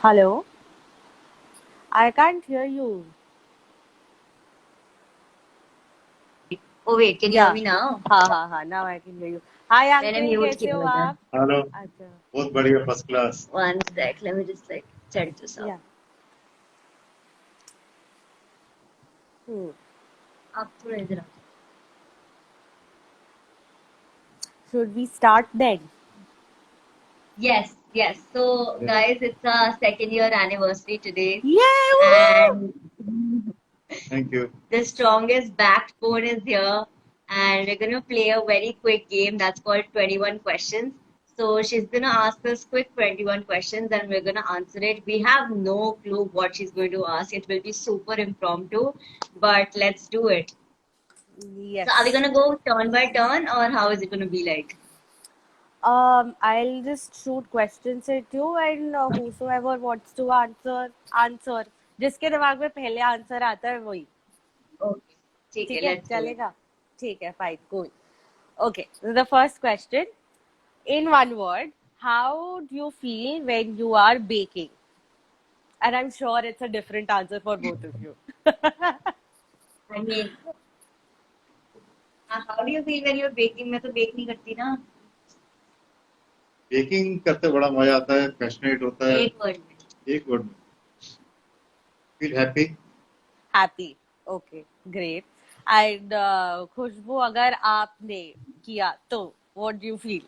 Hello? I can't hear you. Oh wait, can you hear Yeah. me now? हाँ. Now I can hear you. Hi मैंने uncle, mute कैसे किया हो हुआ था. आप? हेलो. अच्छा. बहुत बढ़िया, first class. One sec, let me just like set this up. Yeah. Hmm. आप थोड़ा इधर आओ. Should we start then? Yes. So Yeah. guys, it's our second year anniversary today, Yeah. Woo! and Thank you. the strongest backbone is here, and we're gonna play a very quick game that's called 21 questions. So she's gonna ask us quick 21 questions, and we're gonna answer it. We have no clue what she's going to ask. It will be super impromptu, but let's do it. So are we Yes. gonna go turn by turn, or how is it gonna be like? I'll just shoot questions at you and whosoever wants to answer. जिसके दिमाग में पहले answer आता है वही. Okay, ठीक है, ठीक है, let's do it. चलेगा. ठीक है, fine, cool. Okay, so the first question. In one word, how do you feel when you are baking? And I'm sure it's a different answer for both of you. I mean, how do you feel when you're baking? मैं तो bake नहीं करती ना. Baking करते बड़ा मजा आता है, पैशनेट होता है. एक word में. एक वर्ड में feel happy. Happy. Okay, great. And खुशबू अगर आपने किया तो what do you feel?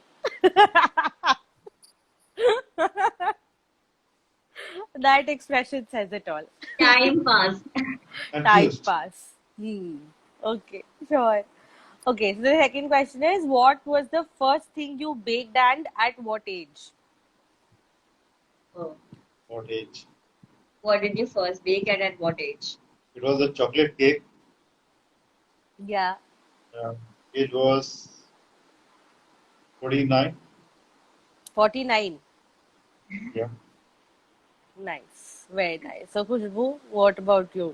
That expression says it all. Time pass. Time confused. pass. Okay, sure. Okay, so the second question is what was the first thing you baked and at what age? Oh. What age? What did you first bake and at what age? It was a chocolate cake. Yeah, age was 49. 49. या. Nice, very nice. So, Khushbu, what about you?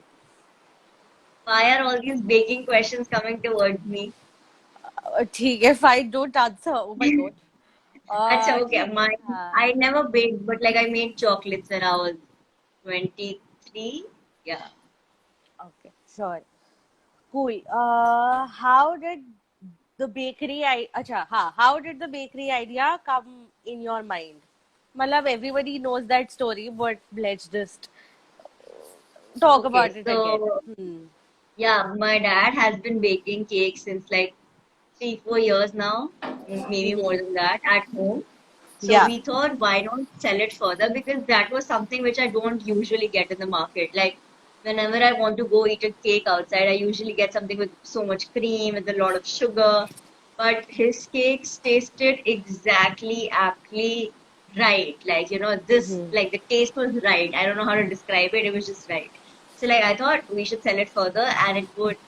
Why are all these baking questions coming towards me? ठीक है, fine, don't answer. Oh my God. Acha, okay, ठीक है, mine. हाँ. I never baked, but like I made chocolates when I was 23. Yeah. Okay, sure. Cool. How did the bakery idea come in your mind? Malab, everybody knows that story, but let's just talk Okay, about it again. so yeah, my dad has been baking cakes since like 3, 4 years now, maybe more than that, at home. So Yeah. we thought, why not sell it further? Because that was something which I don't usually get in the market. Like whenever I want to go eat a cake outside, I usually get something with so much cream, with a lot of sugar. But his cakes tasted exactly, aptly right. Like, this, Mhm. like the taste was right. I don't know how to describe it. It was just right. So like I thought we should sell it further and it would,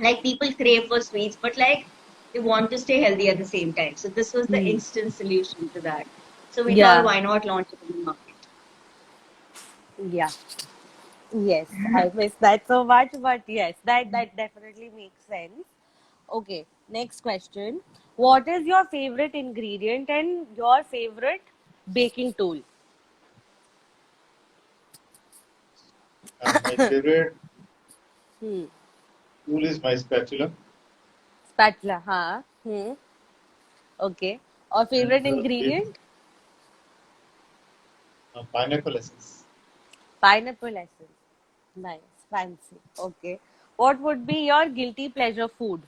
like, people crave for sweets, but like they want to stay healthy at the same time. So this was the Hmm. instant solution to that. So we thought, Yeah. why not launch it in the market? Yeah. Yes. I miss that so much, but yes, that definitely makes sense. Okay. Next question. What is your favorite ingredient and your favorite baking tool? My favourite Hmm. Tool is my spatula. Spatula. हाँ. Okay. Or favorite and ingredient? Pineapple essence. Pineapple essence. Nice. Fancy. Okay. What would be your guilty pleasure food?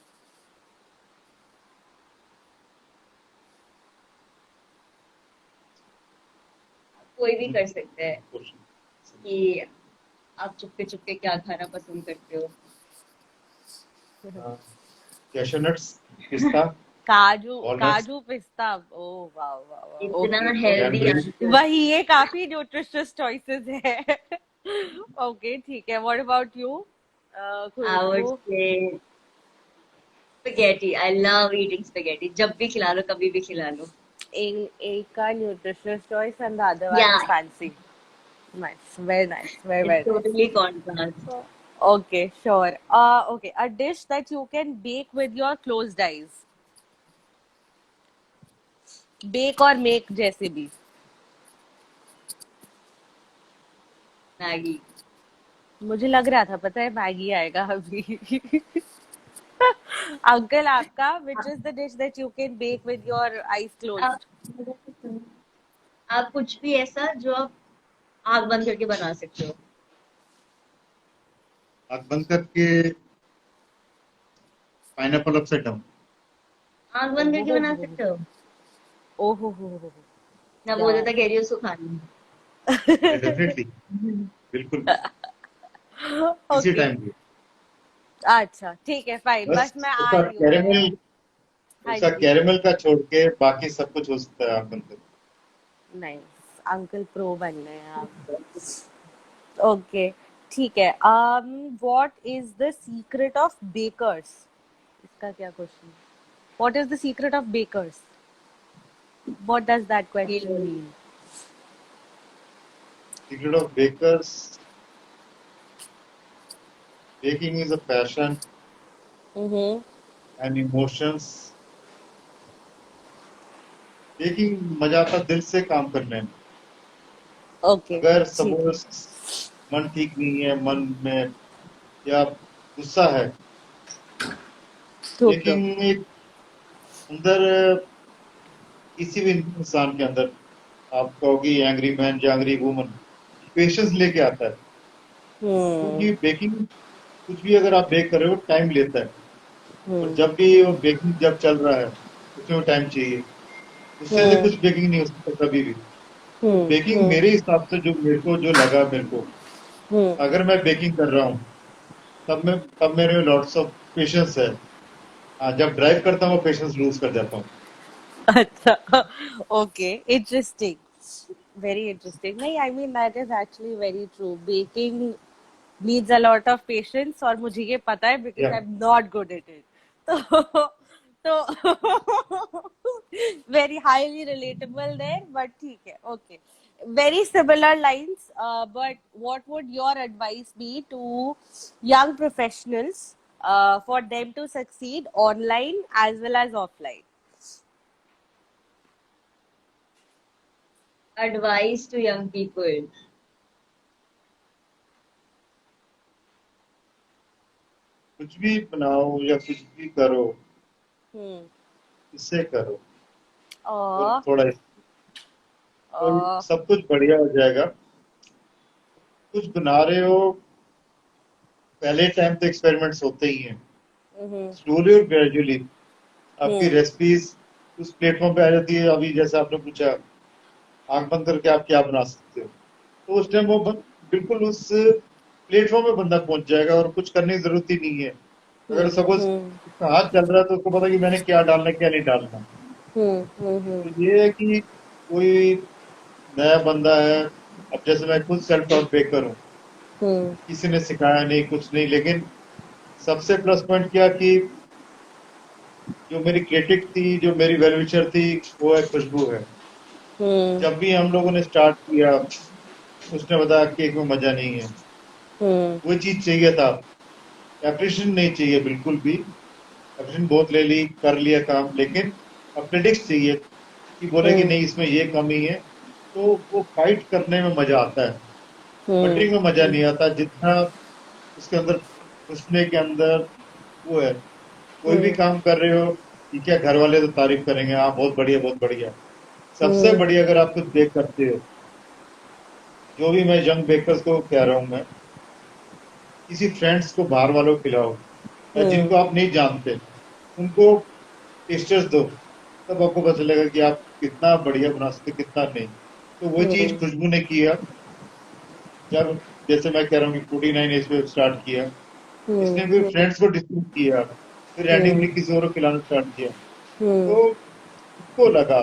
कोई भी कर सकते हैं कि आप चुपके चुपके क्या खाना पसंद करते हो. कैशू नट्स, पिस्ता, काजू वॉलनट्स, काजू पिस्ता. ओ वाह वाह वाह. इतना okay healthy okay. Cranberry. Answer. वही ये काफी न्यूट्रिशियस चॉइसेस है. ओके ठीक है. What about you? I would Khushboo. say spaghetti. I love eating spaghetti. जब भी खिला लो, कभी भी खिला लो. एक का nutritious choice and the other one is Yeah, fancy. Nice. Very nice. Very it's very totally nice. contrast. Okay, sure. Okay, a dish that you can bake with your closed eyes. Bake or make जैसे भी. Maggie. मुझे लग रहा था, पता है, Maggi आएगा अभी. अंकल आपका, which is the dish that you can bake with your eyes आप closed? आप कुछ भी ऐसा जो आप आग बंद करके बना सकते हो. आँख बंद करके पाइनएप्पल अपसाइड डाउन. आग बंद करके बना सकते हो. ओहो हो. ना बोला Yeah. था कैरियर सुखानी. डेफिनेटली. बिल्कुल भी. इसी Okay. टाइम पे. अच्छा ठीक है, फाइन, बस बस मैं आ उसका रही हूँ. कैरेमल हाँ उसका जी. कैरेमल का छोड़ के बाकी सब कुछ हो सकता है आँख बंद करके. नाइस, अंकल प्रो बन गए हैं आप. ओके, ठीक है. What is the secret of bakers? इसका क्या question? What is the secret of bakers? What does that question ये mean? Secret of bakers, baking is a passion hmm. and emotions. Baking मजा आता दिल से काम करने में. ओके, अगर ठीक है. सपोज मन ठीक नहीं है, मन में या गुस्सा है, ठीक है. बेकिंग एक अंदर किसी भी इंसान के अंदर आप कहोगी एंग्री मैन या एंग्री वुमन पेशेंस लेके आता है. हम्म. क्योंकि बेकिंग कुछ भी अगर आप बेक कर रहे हो टाइम लेता है. और हम्म. जब भी वो बेकिंग जब चल रहा है उसमें टाइम चाहिए. उससे से हम्म. कुछ बेकिंग नहीं हो सकता कभी भी. तो हम्म. बेकिंग हम्म. मेरे हिसाब से जो मेरे को जो लगा मेरे को, हम्म. अगर मैं बेकिंग कर रहा हूँ तब मेरे में लॉट्स ऑफ पेशेंस है. हाँ, जब ड्राइव करता हूँ पेशेंस लूज कर जाता हूँ. अच्छा. Okay, interesting. Very interesting. नहीं, I mean that is actually very true. Baking needs a lot of patience, और मुझे ये पता है because या I'm not good at it. तो very highly relatable there, but ठीक है, okay. Very similar lines, but what would your advice be to young professionals for them to succeed online as well as offline? advice to young people. कुछ भी बनाओ या कुछ भी करो, Hmm. इससे करो और Uh, थोड़ा तो uh, सब कुछ बढ़िया हो जाएगा. कुछ बना रहे हो, पहले टाइम तो एक्सपेरिमेंट्स होते ही हैं. mm-hmm. स्लोली और ग्रेजुअली आपकी Hmm. रेसिपीज उस प्लेटफॉर्म पे आ जाती है. अभी जैसे आपने पूछा आंख बंद करके आप क्या बना सकते हो, तो उस टाइम वो बिल्कुल उस प्लेटफॉर्म पे बंदा पहुंच जाएगा और कुछ करने की जरूरत ही नहीं है. अगर Hmm. Suppose Hmm. उसका हाथ चल रहा है तो उसको पता कि मैंने क्या डालना है क्या नहीं डालना. Hmm. Hmm. Hmm. तो ये है कि कोई नया बंदा है. अब जैसे मैं खुद सेल्फ टॉट बेकर हूँ, Hmm. किसी ने सिखाया नहीं कुछ नहीं, लेकिन सबसे प्लस पॉइंट क्या कि जो मेरी क्रिटिक थी, जो मेरी वेलविशर थी, वो है खुशबू है. Hmm. जब भी हम लोगों ने स्टार्ट किया उसने बताया केक में मजा नहीं है. Hmm. वो चीज चाहिए था. एप्रिशिएशन नहीं चाहिए बिल्कुल भी. एप्रिशिएशन बहुत ले ली, कर लिया काम, लेकिन अब क्रिटिक्स चाहिए कि बोले कि Hmm. नहीं इसमें ये कमी है. तो वो फाइट करने में मजा आता है. Hmm. बटरिंग में मजा नहीं आता जितना उसके अंदर घुसने के अंदर वो है. कोई भी Hmm. काम कर रहे हो, ठीक है, घर वाले तो तारीफ करेंगे, हाँ बहुत बढ़िया बहुत बढ़िया. सबसे Hmm. बढ़िया अगर आप कुछ बेक करते हो, जो भी मैं यंग बेकर्स को कह रहा हूँ, मैं किसी फ्रेंड्स को बाहर वालों को खिलाओ या Hmm. जिनको आप नहीं जानते उनको टेस्टर्स दो. तब आपको पता चलेगा कि आप कितना बढ़िया बना सकते कितना नहीं. तो वही चीज Hmm. खुशबू ने किया. जब जैसे मैं कह रहा हूँ कि 49 एज पे स्टार्ट किया, Hmm. इसने भी Hmm. फ्रेंड्स को डिस्ट्रीब्यूट किया, फिर Hmm. रैंडमली किसी और को खिलाना स्टार्ट किया. Hmm. तो उसको लगा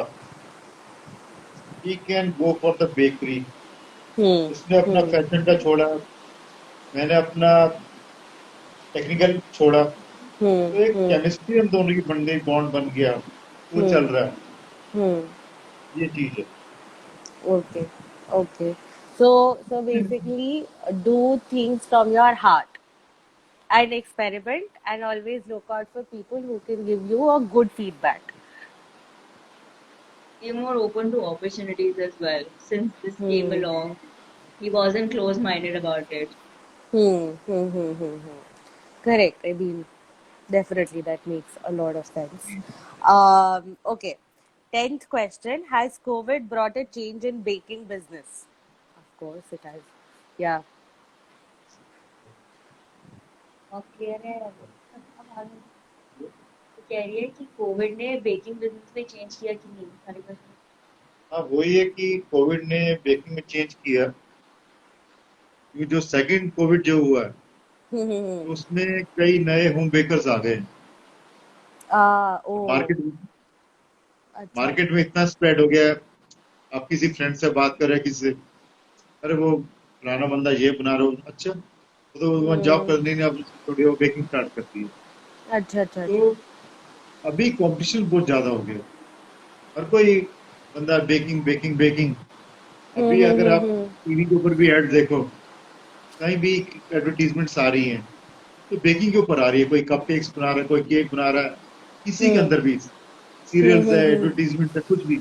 he can go for the bakery. Hmm. उसने अपना Hmm. फैशन का छोड़ा, मैंने अपना टेक्निकल छोड़ा. Hmm. तो एक Hmm. केमिस्ट्री हम दोनों की बन गई, बॉन्ड बन गया, वो Hmm. चल रहा है. Hmm. ये चीज है. Okay. Okay. So basically, do things from your heart and experiment, and always look out for people who can give you a good feedback. Be more open to opportunities as well since this came Hmm. along. He wasn't close-minded about it. Correct. I mean, definitely that makes a lot of sense. Okay. 10th question. Has COVID brought a change in baking business? Of course it has. Yeah. और कह रहे हैं तो कह रही है कि Covid ने बेकिंग बिजनेस में चेंज किया कि नहीं सारे क्वेश्चन हाँ वही है कि कोविड ने बेकिंग में चेंज किया, क्योंकि जो सेकंड कोविड जो हुआ है तो उसमें कई नए होम बेकर्स आ गए। ओ मार्केट अच्छा मार्केट में इतना स्प्रेड हो गया है, आप किसी फ्रेंड से बात कर रहे हैं किसी से, अरे वो पुराना बंदा ये बना रहा हो, अच्छा वो तो वहाँ जॉब करनी नहीं, अब थोड़ी वो बेकिंग स्टार्ट करती है। अच्छा अच्छा तो अच्छा अभी कंपटीशन बहुत ज्यादा हो गया, हर कोई बंदा बेकिंग बेकिंग बेकिंग। अभी अगर आप टीवी के ऊपर भी ऐड देखो, कहीं भी एडवर्टीजमेंट्स आ रही हैं तो बेकिंग के ऊपर आ रही है, कोई कप केक्स बना रहा है, कोई केक बना रहा है, किसी के अंदर भी सीरियल्स है, एडवर्टीजमेंट है, कुछ भी।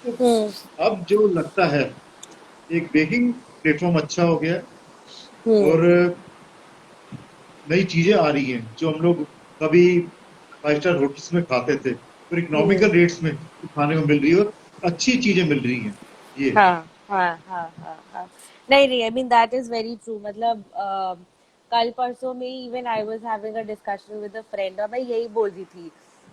तो अब जो लगता है एक बेकिंग प्लेटफॉर्म अच्छा हो गया और नई चीजें आ रही हैं जो हम लोग कभी 5 स्टार होटल्स में खाते थे और इकोनॉमिकल रेट्स में खाने को मिल रही है और अच्छी चीजें मिल रही हैं। ये हाँ नहीं नहीं I mean that is very true मतलब कल परसों में even I was having a discussion with a friend और मैं यही बोल रही थी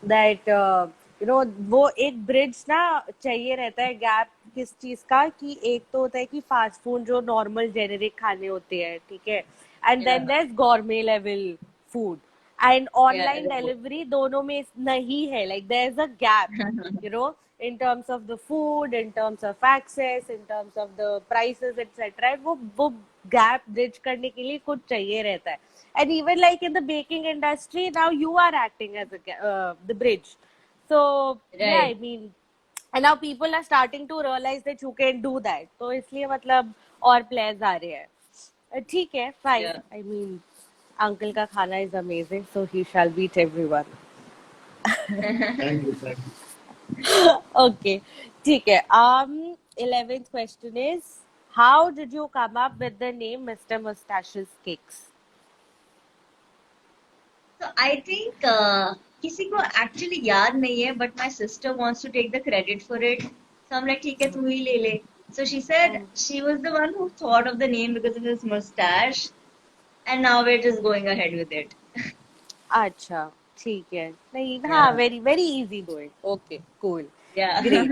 दैट यू नो वो एक ब्रिज ना चाहिए रहता है गैप किस चीज का कि एक तो होता है कि फास्ट फूड जो नॉर्मल जेनेरिक खाने होते हैं ठीक है and then yeah there is gourmet level food and yeah online delivery दोनों में नहीं है like there is a gap you know in terms of the food in terms of access in terms of the prices etc वो gap bridge करने के लिए कुछ चाहिए रहता है and even like in the baking industry now you are acting as the bridge so yeah I right mean and now people are starting to realize that you can do that तो इसलिए मतलब और players आ रहे हैं ठीक है fine या I mean uncle का खाना is amazing so he shall beat everyone thank you thank you. Okay, ठीक है. 11th question is, how did you come up with the name Mr. Mustache's Cakes? So I think किसी को actually याद नहीं है, but my sister wants to take the credit for it. So I'm like, ठीक है, तू ही ले ले. So she said she was the one who thought of the name because of his mustache, and now we're just going ahead with it. अच्छा, ठीक है. नहीं, हाँ, Yeah, very very easy going. Okay, cool, yeah. great.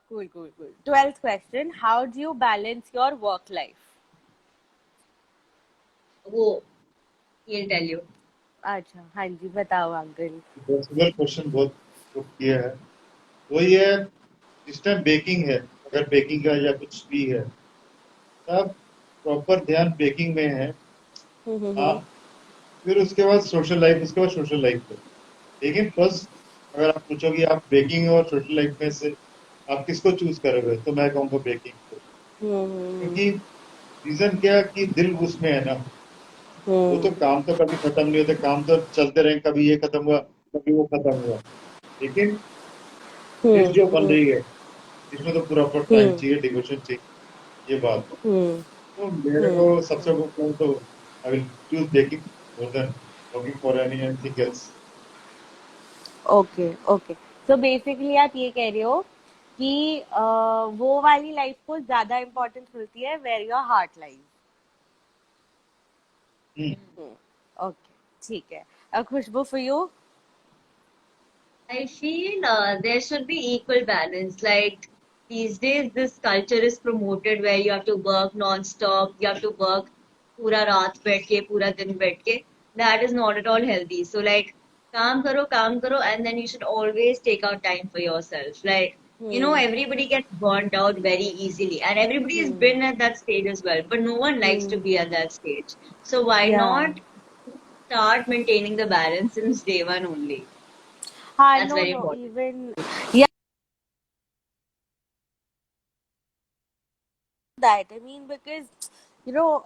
Cool. 12th question, how do you balance your work life? वो he'll tell you. अच्छा, हाँ जी, बताओ uncle. Single question बहुत पुट किया है, वही है जिस टाइम बेकिंग है, अगर बेकिंग का या कुछ भी है तब प्रॉपर ध्यान बेकिंग में है। हाँ, फिर उसके बाद सोशल लाइफ, उसके बाद सोशल लाइफ है। लेकिन फर्स्ट अगर आप पूछोगे आप बेकिंग और सोशल लाइफ में से आप किसको चूज करोगे, तो मैं कहूँगा बेकिंग को। क्योंकि रीजन क्या कि दिल उसमें है ना, वो तो काम तो कभी खत्म नहीं होते, काम तो चलते रहे, कभी ये खत्म हुआ कभी वो खत्म हुआ, लेकिन डिश जो बन रही है इसमें तो पूरा टाइम चाहिए, डिवोशन चाहिए, ये बात है। तो मेरे को सबसे वो तो I will choose baking more than working for anything else. Okay okay so basically आप ये कह रहे हो कि वो वाली लाइफ को ज्यादा इम्पोर्टेंस मिलती है where your heart life okay ठीक है Khushboo for you I feel there should be equal balance. Like these days, this culture is promoted where you have to work non-stop, you have to work पूरा रात बैठ के, पूरा दिन बैठ के. That is not at all healthy. So like, काम करो, and then you should always take out time for yourself. Like, everybody gets burnt out very easily, and everybody has been at that stage as well. But no one likes to be at that stage. So why या not start maintaining the balance since day one only? हाँ That's no very no important. Even yeah that I mean because you know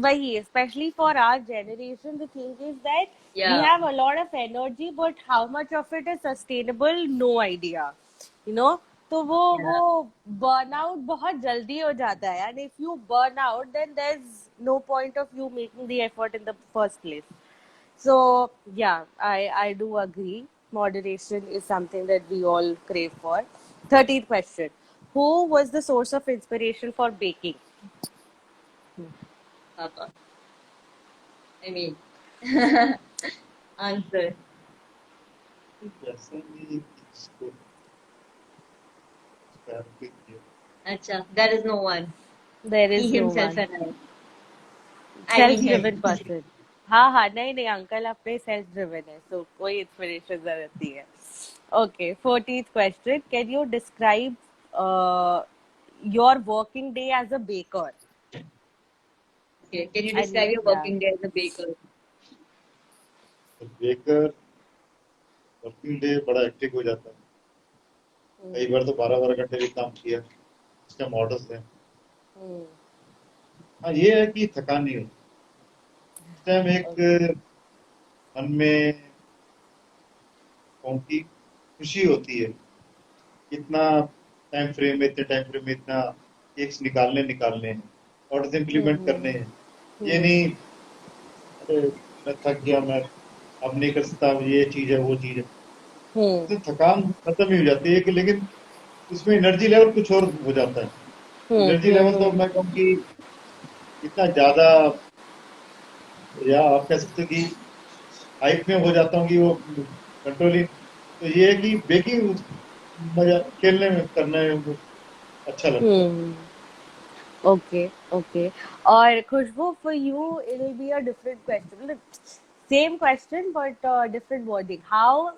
वही especially for our generation the thing is that we Yeah. have a lot of energy but how much of it is sustainable no idea you know तो वो Yeah. Burnout बहुत जल्दी हो जाता है, and if you burn out then there is no point of you making the effort in the first place. So yeah, I do agree. Moderation is something that we all crave for. 13th question. Who was the source of inspiration for baking? Papa. I mean, answer. वैसे ही इसको therapy किया. Acha, there is no one. There He is no himself one. and I self mean driven him. Person. हाँ हाँ, नहीं नहीं, uncle अपने self driven है, so कोई इंस्पिरेशन जरूरत नहीं है. Okay, 14th question. Can you describe your working day as a baker? Okay, can you I describe mean, your yeah. working day as a baker? तो बेकर वर्किंग डे बड़ा hectic हो जाता है. कई बार तो 12-12 घंटे भी काम किया. इसका मॉडल्स है. Hmm. हाँ, ये है कि थकान नहीं होती. इस टाइम एक मन में कौन की खुशी होती है. इतना टाइम फ्रेम में, इतने टाइम फ्रेम में इतना केक्स निकालने हैं, ऑर्डर इम्प्लीमेंट करने हैं. ये नहीं अरे मैं थक गया, मैं अब नहीं कर सकता, ये चीज है वो चीज है. Hmm. तो थकान खत्म ही हो जाती है. लेकिन उसमें एनर्जी लेवल कुछ और हो जाता है. एनर्जी लेवल तो मैं कहूँ कि इतना ज्यादा, या आप कह सकते हो कि हाइप में हो जाता हूँ कि वो कंट्रोल ही. तो ये है कि बेकिंग मजा खेलने में करने में अच्छा लगता है. Hmm. Okay, okay. Or Khushbu, for you, it will be a different question. Look, same question, but different wording. How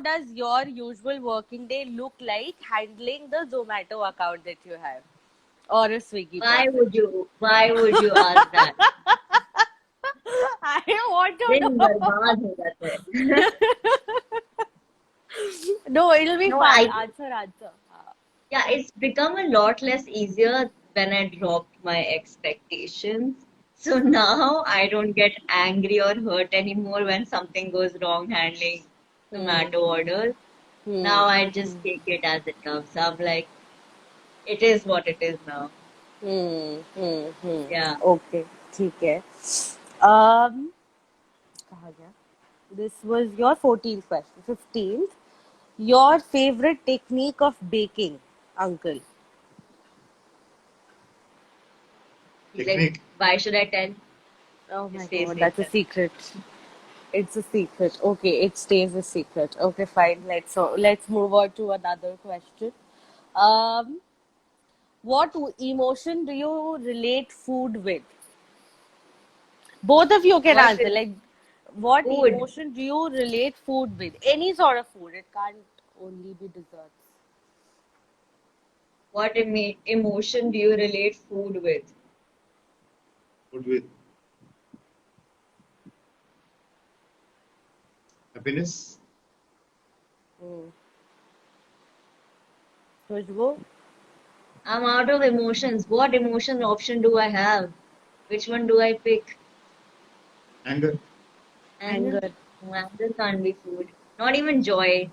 does your usual working day look like handling the Zomato account that you have, or a Swiggy process? Why would you ask that? I want to दिन know. बर्बाद हो जाते हैं. No, it'll be No, fun. Answer. yeah, it's become a lot less easier when I dropped my expectations. So now I don't get angry or hurt anymore when something goes wrong handling Zomato orders. Now I just take it as it comes. I'm like, it is what it is now. Yeah. Okay, ठीक है. कहाँ गया? This was your 14th question. 15th. Your favorite technique of baking, uncle? He's technique. like, why should I tell? Oh It my stays God, that's a secret. secret. It's a secret. Okay, it stays a secret. Okay, fine. Let's move on to another question. Um, what emotion do you relate food with? Both of you can What answer. with Like, what food? emotion do you relate food with? Any sort of food. It can't only be desserts. What emotion do you relate food with? Good with happiness. Khushbu? I'm out of emotions. What emotion option do I have? Which one do I pick? Anger. Anger? Anger. No, anger can't be food. Not even joy.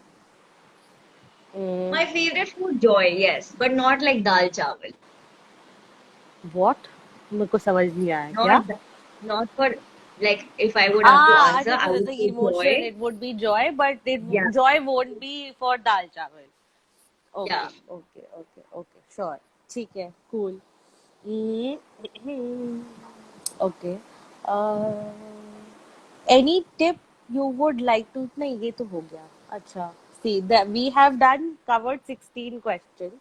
My favorite food, joy, yes, but not like dal chawal. What? मेरे को समझ नहीं आया क्या? Not for like if I would have to answer, I अच्छा, would the say emotion, joy. it would be joy, but Yeah, joy won't be for dal chawal. yeah. Okay, sure. ठीक है, cool. Okay. Uh, any tip you would like to? नहीं, ये तो हो गया. अच्छा. See that we have covered 16 questions.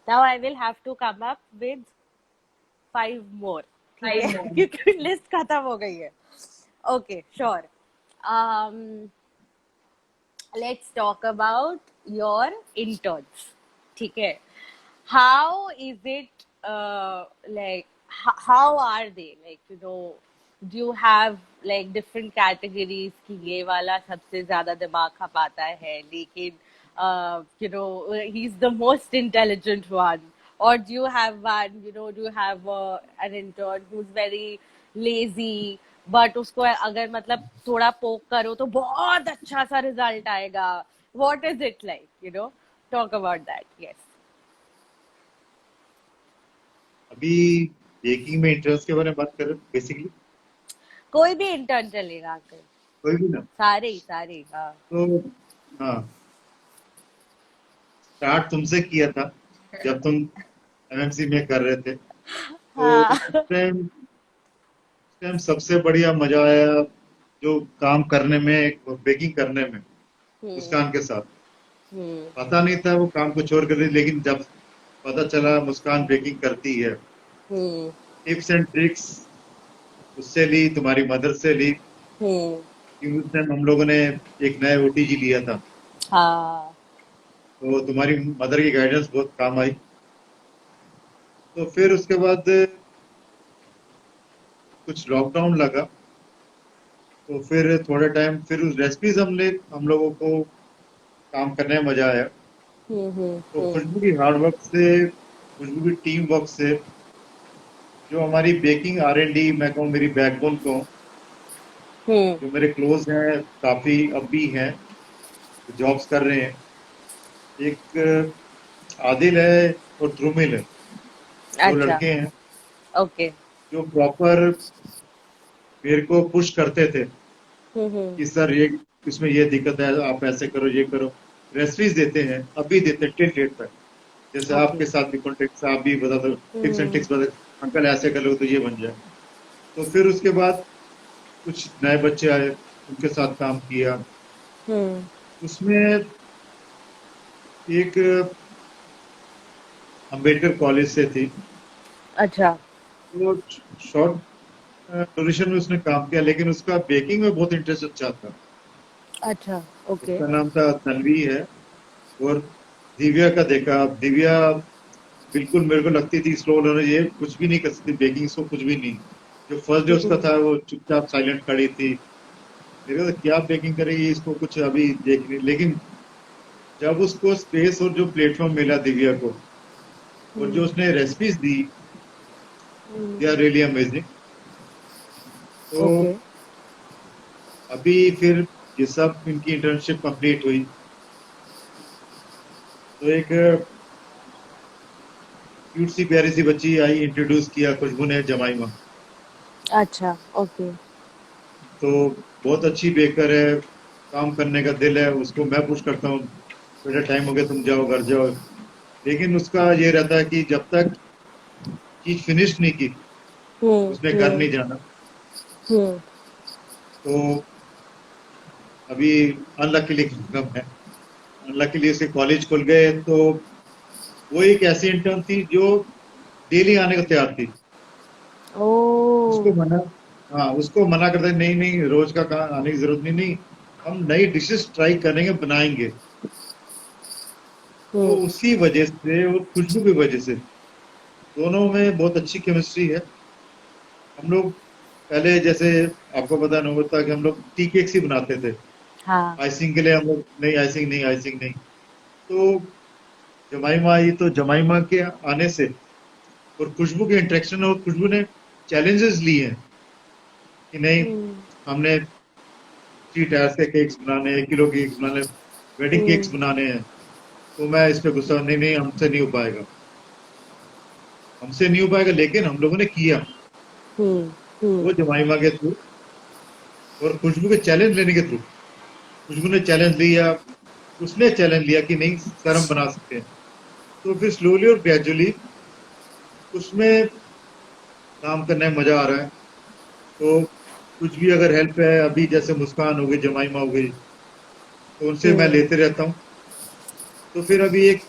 Now I will have to come up with 5 more. ठीक Five है? more. क्योंकि लिस्ट खत्म हो गई है. Okay, sure. Um, let's talk about your interns. ठीक है? How is it like how are they, like, do you have like different categories कि ये वाला सबसे ज्यादा दिमाग खपाता है, लेकिन he's the most intelligent one, or do you have one, do you have an intern who's very lazy, but उसको अगर मतलब थोड़ा पोक करो तो बहुत अच्छा सा रिजल्ट आएगा, What is it like? Talk about that. Yes. अभी बेकिंग में इंटरेस्ट के बारे में बात करें बेसिकली, कोई भी इंटर्न चलेगा आकर, कोई भी ना। सारे ही सारे, हाँ। तो हाँ, स्टार्ट तुमसे किया था जब तुम एमएमसी में कर रहे थे, तो हाँ। उस टाइम सबसे बढ़िया मजा आया जो काम करने में, बेकिंग करने में मुस्कान के साथ। हम्म पता नहीं था वो काम को छोड़ कर रही, लेकिन जब पता चला मुस्कान बेकिंग करती है, हम्म टिप्स एंड ट्रिक्स उससे ली, तुम्हारी मदर से ली, हम्म कि उस टाइम हम लोगों ने एक नया ओटीजी लिया था, हाँ। तो तुम्हारी मदर की गाइडेंस बहुत काम आई। तो फिर उसके बाद कुछ लॉकडाउन लगा, तो फिर थोड़ा टाइम फिर उस रेसिपीज हम लोगों को काम करने में मजा आया। तो हम्म खुशबू की हार्ड वर्क से, खुशबू की टीम वर्क से, जो हमारी बेकिंग R&D मैं कहूँ मेरी बैकबोन को, हम्म जो मेरे क्लोज हैं काफी अब भी हैं, जॉब्स कर रहे हैं। एक आदिल है और ध्रुमिल है, दो अच्छा। लड़के हैं ओके। जो प्रॉपर मेरे को पुश करते थे हम्म कि सर ये इसमें ये दिक्कत है, आप ऐसे करो, ये करो। रेसिपीज देते हैं, अभी देते हैं टिल डेट तक। जैसे ओके। आपके साथ भी कॉन्टेक्ट, आप भी बता दो टिप्स एंड हम्म ट्रिक्स बता, अंकल ऐसे कर लो तो ये बन जाए। तो फिर उसके बाद कुछ नए बच्चे आए, उनके साथ काम किया। हम्म उसमें एक अंबेडकर कॉलेज से थी, अच्छा। वो शॉर्ट ड्यूरेशन में उसने काम किया, लेकिन उसका बेकिंग में बहुत इंटरेस्ट अच्छा था। अच्छा। ओके। उसका नाम था तन्वी है। और दिव्या का देखा, दिव्या बिल्कुल मेरे को लगती थी स्लो लर्नर, ये कुछ भी नहीं कर सकती बेकिंग, इसको कुछ भी नहीं। जो फर्स्ट डे उसका हम्म था वो चुपचाप साइलेंट खड़ी थी, मेरे को तो क्या बेकिंग करेगी, इसको कुछ अभी देख नहीं। लेकिन जब उसको स्पेस और जो प्लेटफॉर्म मिला दिव्या को, और जो उसने रेसिपीज दी, दे आर रियली अमेजिंग। तो ओके। अभी फिर ये सब इनकी इंटर्नशिप कंप्लीट हुई, तो एक क्यूट सी प्यारी सी बच्ची आई, इंट्रोड्यूस किया खुशबू ने, जमाइमा। अच्छा। ओके। तो बहुत अच्छी बेकर है, काम करने का दिल है, उसको मैं पुश करता हूँ, बेटा टाइम हो गया तुम जाओ घर जाओ। लेकिन उसका ये रहता है कि जब तक चीज फिनिश नहीं की उसने घर हम्म नहीं जाना। हम्म तो अभी अनलकीली कम है, अनलकीली उसके कॉलेज खुल गए, तो वो एक ऐसी इंटर्न थी जो डेली आने को तैयार थी। उसको ओ। मना, हाँ उसको मना करते नहीं नहीं रोज का कहाँ आने की जरूरत नहीं, नहीं हम नई डिशेस ट्राई करेंगे, बनाएंगे। तो हम्म उसी वजह से और खुशबू की वजह से दोनों में बहुत अच्छी केमिस्ट्री है। हम लोग पहले जैसे आपको पता नहीं होता कि हम लोग टी केक्स ही बनाते थे, हाँ। आइसिंग के लिए हम लोग नहीं, आइसिंग नहीं, आइसिंग नहीं। तो जमाइमा आई, तो जमाइमा के आने से और खुशबू के इंटरेक्शन और खुशबू ने चैलेंजेस लिए हैं कि नहीं, हम्म हमने 3 टायर्स के केक्स बनाने, 1 किलो केक्स बनाने, वेडिंग केक्स हम्म बनाने हैं। तो मैं इस पे गुस्सा, नहीं नहीं हमसे नहीं हो पाएगा, हमसे नहीं हो पाएगा, लेकिन हम लोगों ने किया, हम्म हम्म वो जमाइमा के थ्रू और खुशबू के चैलेंज लेने के थ्रू। खुशबू ने चैलेंज लिया, उसने चैलेंज लिया कि नहीं सर हम बना सकते हैं। तो फिर स्लोली और ग्रेजुअली उसमें काम करने में मजा आ रहा है। तो कुछ भी अगर हेल्प है, अभी जैसे मुस्कान हो गई, जमाइमा हो गई, तो उनसे मैं हम्म लेते रहता हूँ। तो फिर अभी एक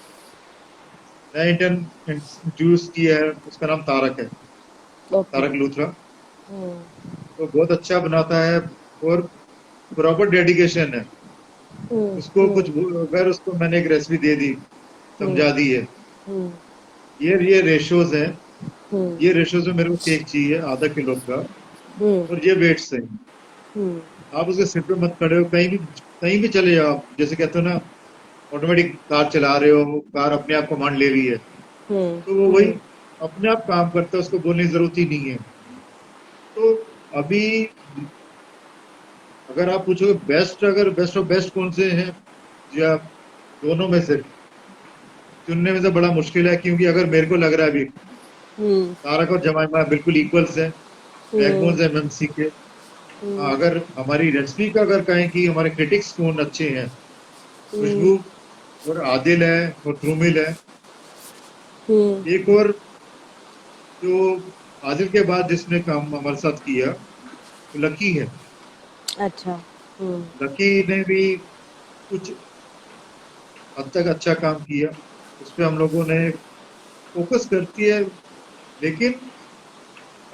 नया इंटर्न इंट्रोड्यूस किया है, उसका नाम तारक है, ओके। तारक लूथरा। हम्म तो बहुत अच्छा बनाता है और प्रॉपर डेडिकेशन है। उसको हम्म कुछ अगर उसको मैंने एक रेसिपी दे दी, हम्म समझा दी है, हम्म ये रेशियोज हैं, हम्म ये रेशियोज में मेरे को केक चाहिए ½ किलो का, हम्म और ये वेट्स है। हम्म आप उसके सिर पे मत खड़े हो, कहीं भी चले जाओ आप, जैसे कहते हो ना ऑटोमेटिक कार चला रहे हो, कार अपने आप कमांड ले रही है, तो वो वही हम्म अपने आप काम करता है, उसको बोलने की जरूरत ही नहीं है। तो अभी अगर आप पूछोगे बेस्ट, अगर बेस्ट ऑफ बेस्ट कौन से हैं, या दोनों में से चुनने में से बड़ा मुश्किल है, क्योंकि अगर मेरे को लग रहा है अभी हम्म तारक और जमाइमा बिल्कुल इक्वल्स हैं, हम्म बैकबोन्स एमएनसी के। हम्म अगर हमारी रेसिपी का अगर कहें कि हमारे क्रिटिक्स कौन अच्छे हैं, हम्म खुशबू और आदिल है और ध्रुमिल है। हम्म, एक और जो आदिल के बाद जिसने काम हमारे साथ किया वो लकी है। अच्छा। हम्म लकी ने भी कुछ हद तक अच्छा काम किया, उस पे हम लोगों ने फोकस करती है, लेकिन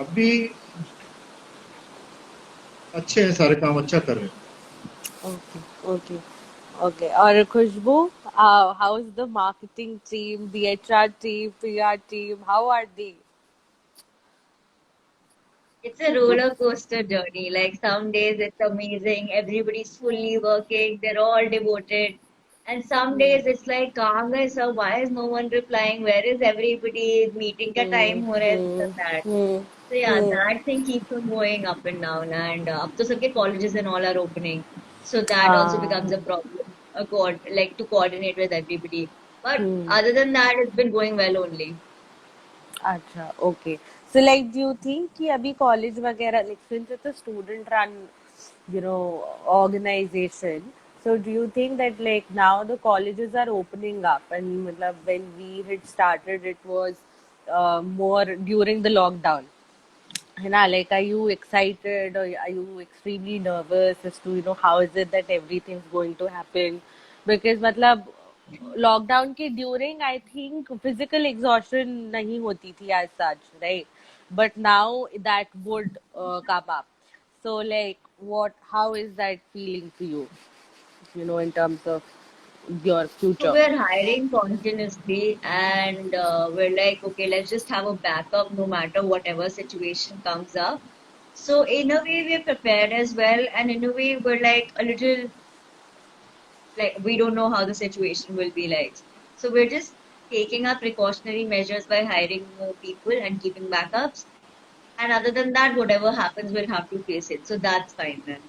अभी अच्छे हैं, सारे काम अच्छा कर रहे हैं। Okay okay okay. और खुशबू, how is the marketing team, the HR team, PR team, how are they? It's a roller coaster journey. Like some days it's amazing, everybody's fully working, they're all devoted. And some Hmm. days it's like, कहाँ गए सब? Why is no one replying? Where is everybody? Meeting का Hmm. time हो रहा है, this Hmm. and that. Hmm. So yeah, Hmm. that thing keeps on going up and down. And up to सबके colleges and all are opening. So that also Ah. becomes a problem, like to coordinate with everybody. But Hmm. other than that, it's been going well only. अच्छा, okay. So like, do you think कि अभी college वगैरह, like since it's a student run, organization, so do you think that like now the colleges are opening up, and मतलब when we had started it was more during the lockdown, है ना? Like, are you excited or are you extremely nervous as to how is it that everything's going to happen? Because मतलब lockdown के during I think physical exhaustion नहीं होती थी as such, right? But now that would come up. So like, what, how is that feeling to you, in terms of your So future? we're hiring continuously and we're like, okay, let's just have a backup no matter whatever situation comes up. So in a way, we're prepared as well. And in a way, we're like a little like we don't know how the situation will be like. So we're just taking our precautionary measures by hiring more people and keeping backups. And other than that, whatever happens, we'll have to face it. So that's fine then.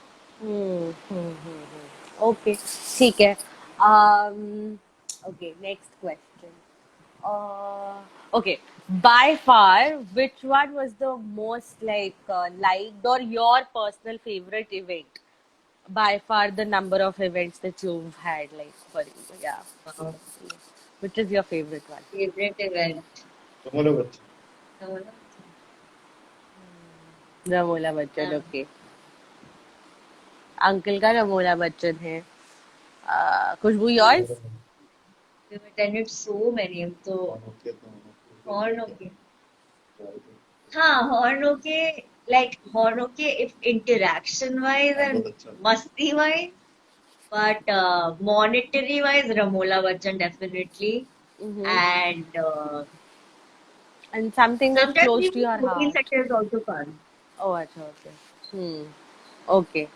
Okay, ठीक है. um okay, next question. Okay, by far, which one was the most like liked or your personal favorite event? By far, the number of events that you've had, like, for you, yeah. Uh, Which is your favorite one? favorite event. Kamal Bachchan. Uh, Ramola Bachchan, okay. Uncle का रमोला बच्चन है. खुशबू, yours? we've attended so many. So horn okay. हाँ horn okay. Like horn okay if interaction wise and बहुत अच्छा। masti wise, but monetary wise, Ramola Bachchan definitely. Mm-hmm. And And something that's sometimes close to even your coaching heart. sector is also fun. Oh, अच्छा, okay. Okay.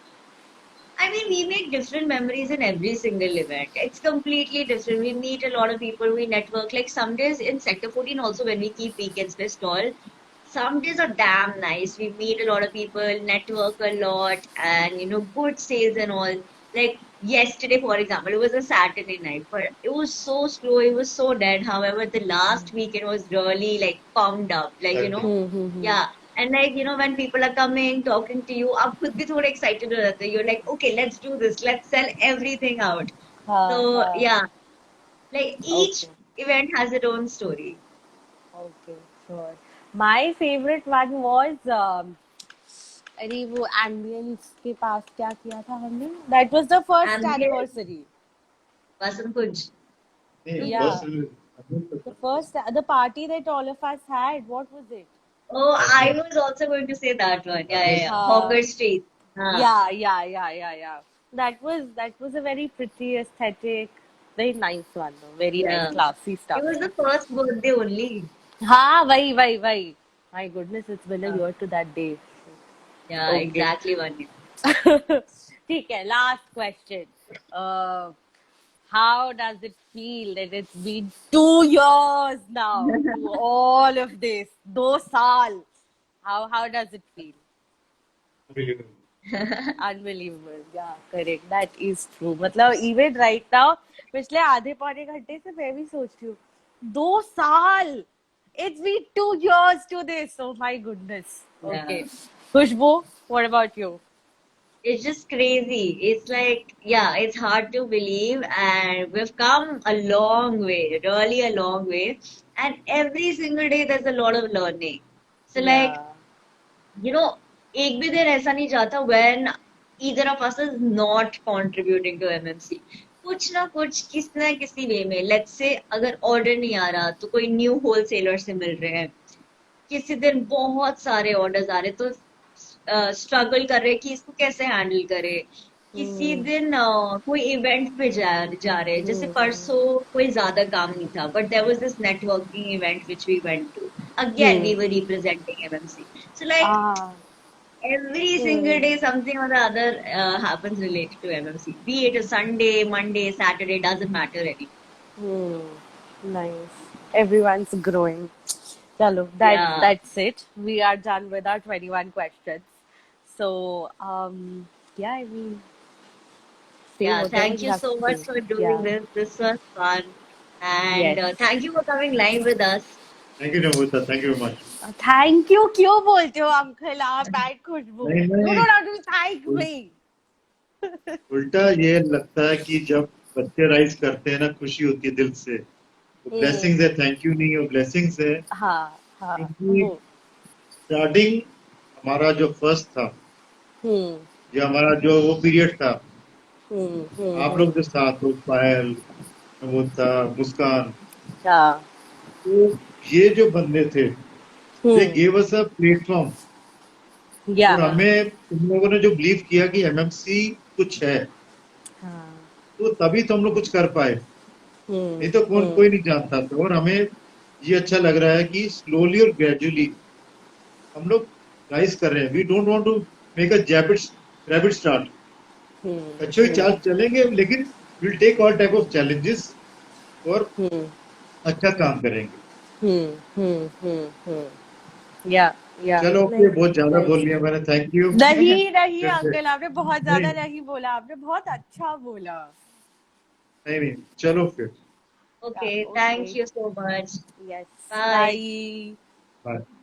I mean, we make different memories in every single event. It's completely different. We meet a lot of people, we network. Like some days in Sector 14, also when we keep weekends with stall, some days are damn nice. We meet a lot of people, network a lot, and good sales and all. Like yesterday, for example, it was a Saturday night, but it was so slow, it was so dead. However, the last weekend was really like pumped up. Like, hmm. yeah. And like, when people are coming, talking to you, आप खुद भी थोड़े excited हो जाते हो. You're like, okay, let's do this. Let's sell everything out. हाँ So हाँ. yeah, like each Okay. event has its own story. Okay, sure. My favorite one was अरे वो एम्बियंस के पास क्या किया था हमने? That was the first Ambient, anniversary. Vasant Kunj. नहीं Yeah, बस the party that all of us had. What was it? Oh, I was also going to say that one. Yeah, yeah, yeah. Uh, Hawker Street. हाँ. yeah. That was a very pretty, aesthetic, very nice one though. Very nice, Yeah. classy It stuff. was the first birthday only. हाँ, वही. My goodness, it's been a हाँ. year to that day. Yeah, Okay. exactly one year. ठीक है, last question. Uh, how does it feel that it's been 2 years now to all of this? 2 साल. How does it feel? unbelievable. Unbelievable. Yeah, correct. That is true. मतलब even right now पिछले आधे पौने घंटे से मैं भी सोच रही हूँ 2 साल. It's been 2 years to this. Oh my goodness. Okay. Yeah. Khushbu, what about you? It's just crazy. It's like, yeah, it's hard to believe, and we've come a long way, really a long way. And every single day, there's a lot of learning. So, like, Yeah. you know, एक भी दिन ऐसा नहीं जाता when either of us is not contributing to MMC. कुछ ना कुछ किसी ना किसी वे में, let's say अगर ऑर्डर नहीं आ रहा तो कोई न्यू होलसेलर से मिल रहे हैं, किसी दिन बहुत सारे ऑर्डर्स आ रहे तो स्ट्रगल कर रहे कि इसको कैसे हैंडल करे, किसी Hmm. दिन कोई इवेंट पे जा रहे हैं, जैसे Hmm. परसों कोई ज्यादा काम नहीं था but there was this networking event which we went to, again Hmm. We were representing MMC. So like Ah. every single Hmm. day something or the other happens related to MMC, be it a Sunday, Monday, Saturday, doesn't matter anymore. Hmm. Nice. Everyone's growing. Chalo, Yeah. that's it. We are done with our 21 questions. So, yeah, I mean, say Yeah, whatever thank you you have so to much say. for doing Yeah. this. This was fun. And Yes. thank you for coming live with us. Thank you Namrata, thank you very much. Thank you. क्यों बोलते हो uncle आप and खुशबू? नहीं You नहीं, don't have to thank ul- me. उल्टा ये लगता है कि जब बच्चे राइज करते हैं ना, खुशी होती है दिल से. तो Hmm. ब्लेसिंग्स है, थैंक यू नहीं, वो ब्लेसिंग्स है. हाँ हाँ. क्योंकि स्टार्टिंग हमारा जो फर्स्ट था, Hmm. जो हमारा जो वो पीरियड था, Hmm. Hmm. आप लोग जो साथ हो, पायल, वो था, मुस्कान, Yeah. तो ये जो बंदे थे, दे Hmm. Gave us a platform. और Yeah. हमें तुम लोगों ने जो बिलीव किया कि एमएमसी कुछ है, हाँ. तो तभी तो हम लोग कुछ कर पाए. Hmm. नहीं तो Hmm. कोई नहीं जानता था. और हमें ये अच्छा लग रहा है कि स्लोली और ग्रेजुअली हम लोग राइज कर रहे हैं. We don't want to make a rabbit start. Hmm. अच्छे Hmm. चाल चलेंगे, लेकिन will take all type of challenges और Hmm. अच्छा काम करेंगे. Hmm. Hmm. Hmm. Hmm. Yeah. Yeah. चलो, ओके, नहीं. बहुत ज्यादा बोल Nice. लिया मैंने. Thank you. नहीं नहीं फिर से अंकल आपने बहुत नहीं ज्यादा नहीं बोला आपने बहुत अच्छा बोला. नहीं नहीं, चलो फिर. Yeah. Okay, thank Okay. you so much. Yes. Bye. Bye. Bye.